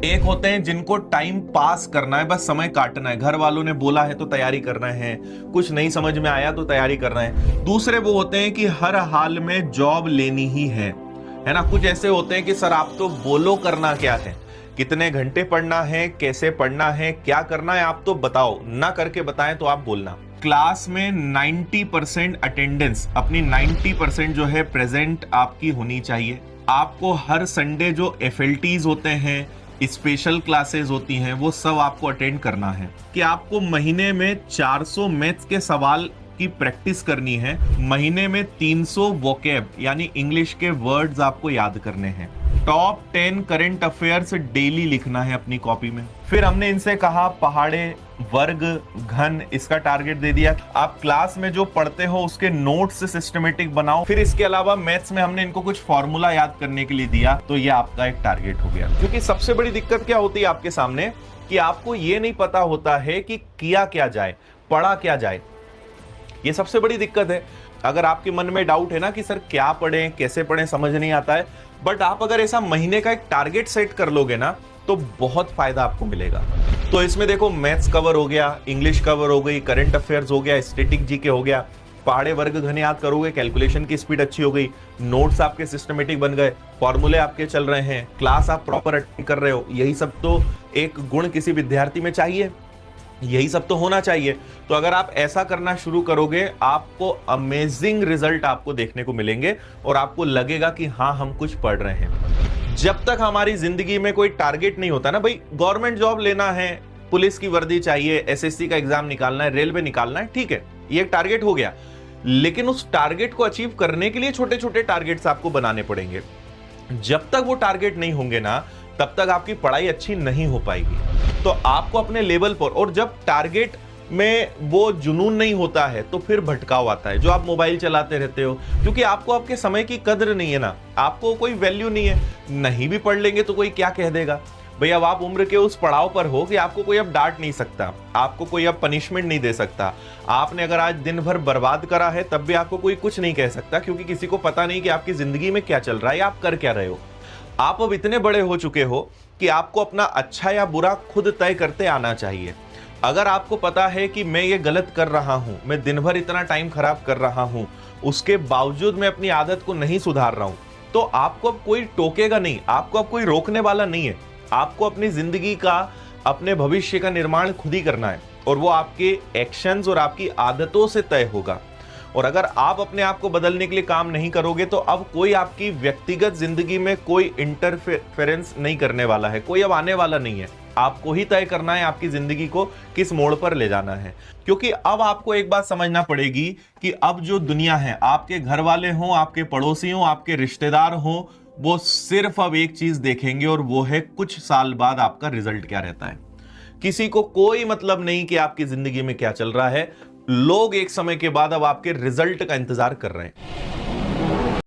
एक होते हैं जिनको टाइम पास करना है, बस समय काटना है, घर वालों ने बोला है तो तैयारी करना है, कुछ नहीं समझ में आया तो तैयारी करना है। दूसरे वो होते हैं कि हर हाल में जॉब लेनी ही है ना। कुछ ऐसे होते हैं कि सर आप तो बोलो करना क्या है, कितने घंटे पढ़ना है, कैसे पढ़ना है, क्या करना है, आप तो बताओ, ना करके बताएं तो आप बोलना। क्लास में 90% अटेंडेंस, अपनी 90% जो है प्रेजेंट आपकी होनी चाहिए। आपको हर संडे जो एफएलटीज होते हैं, स्पेशल क्लासेस होती हैं, वो सब आपको अटेंड करना है। कि आपको महीने में 400 मैथ्स के सवाल की प्रैक्टिस करनी है, महीने में 300 वोकैब यानी इंग्लिश के वर्ड्स आपको याद करने हैं। टॉप 10 करंट अफेयर्स डेली लिखना है अपनी कॉपी में। फिर हमने इनसे कहा पहाड़े, वर्ग, घन, इसका टारगेट दे दिया। आप क्लास में जो पढ़ते हो उसके नोट्स सिस्टमेटिक बनाओ। फिर इसके अलावा मैथ्स में हमने इनको कुछ फॉर्मूला याद करने के लिए दिया, तो ये आपका एक टारगेट हो गया। क्योंकि सबसे बड़ी दिक्कत क्या होती है आपके सामने, कि आपको ये नहीं पता होता है कि किया क्या जाए, पढ़ा क्या जाए। ये सबसे बड़ी दिक्कत है। अगर आपके मन में डाउट है ना कि सर क्या पढ़ें, कैसे पढ़ें, समझ नहीं आता है, बट आप अगर ऐसा महीने का एक टारगेट सेट कर लोगे ना, तो बहुत फायदा आपको मिलेगा। तो इसमें देखो मैथ्स कवर हो गया, इंग्लिश कवर हो गई, करंट अफेयर्स हो गया, स्टैटिक जीके हो गया, पहाड़े, वर्ग, घन याद करोगे, कैलकुलेशन की स्पीड अच्छी हो गई, नोट्स आपके सिस्टमेटिक बन गए, फॉर्मूले आपके चल रहे हैं, क्लास आप प्रॉपर अटेंड कर रहे हो। यही सब तो एक गुण किसी विद्यार्थी में चाहिए, यही सब तो होना चाहिए। तो अगर आप ऐसा करना शुरू करोगे, आपको अमेजिंग रिजल्ट आपको देखने को मिलेंगे और आपको लगेगा कि हाँ हम कुछ पढ़ रहे हैं। जब तक हमारी जिंदगी में कोई टारगेट नहीं होता ना, भाई गवर्नमेंट जॉब लेना है, पुलिस की वर्दी चाहिए, एसएससी का एग्जाम निकालना है, रेलवे निकालना है, ठीक है, ये एक टारगेट हो गया। लेकिन उस टारगेट को अचीव करने के लिए छोटे छोटे टारगेट्स आपको बनाने पड़ेंगे। जब तक वो टारगेट नहीं होंगे ना, तब तक आपकी पढ़ाई अच्छी नहीं हो पाएगी। तो आपको अपने लेवल पर, और जब टारगेट में वो जुनून नहीं होता है तो फिर भटकाव आता है, जो आप मोबाइल चलाते रहते हो, क्योंकि आपको आपके समय की कद्र नहीं है ना, आपको कोई वैल्यू नहीं है। नहीं भी पढ़ लेंगे तो कोई क्या कह देगा भाई। अब आप उम्र के उस पड़ाव पर हो कि आपको कोई अब डांट नहीं सकता, आपको कोई अब पनिशमेंट नहीं दे सकता। आपने अगर आज दिन भर बर्बाद करा है तब भी आपको कोई कुछ नहीं कह सकता, क्योंकि किसी को पता नहीं कि आपकी जिंदगी में क्या चल रहा है, आप कर क्या रहे हो। आप अब इतने बड़े हो चुके हो कि आपको अपना अच्छा या बुरा खुद तय करते आना चाहिए। अगर आपको पता है कि मैं ये गलत कर रहा हूं, मैं दिन भर इतना टाइम खराब कर रहा हूं, उसके बावजूद मैं अपनी आदत को नहीं सुधार रहा हूं, तो आपको अब कोई टोकेगा नहीं, आपको अब कोई रोकने वाला नहीं है। आपको अपनी जिंदगी का, अपने भविष्य का निर्माण खुद ही करना है, और वो आपके एक्शंस और आपकी आदतों से तय होगा। और अगर आप अपने आप को बदलने के लिए काम नहीं करोगे, तो अब कोई आपकी व्यक्तिगत जिंदगी में कोई इंटरफेरेंस नहीं करने वाला है, कोई अब आने वाला नहीं है। आपको ही तय करना है आपकी जिंदगी को किस मोड़ पर ले जाना है। क्योंकि अब आपको एक बात समझना पड़ेगी कि अब जो दुनिया है, आपके घर वाले हों, आपके पड़ोसी हों, आपके रिश्तेदार हों, वो सिर्फ अब एक चीज देखेंगे, और वो है कुछ साल बाद आपका रिजल्ट क्या रहता है। किसी को कोई मतलब नहीं कि आपकी जिंदगी में क्या चल रहा है। लोग एक समय के बाद अब आपके रिजल्ट का इंतजार कर रहे हैं।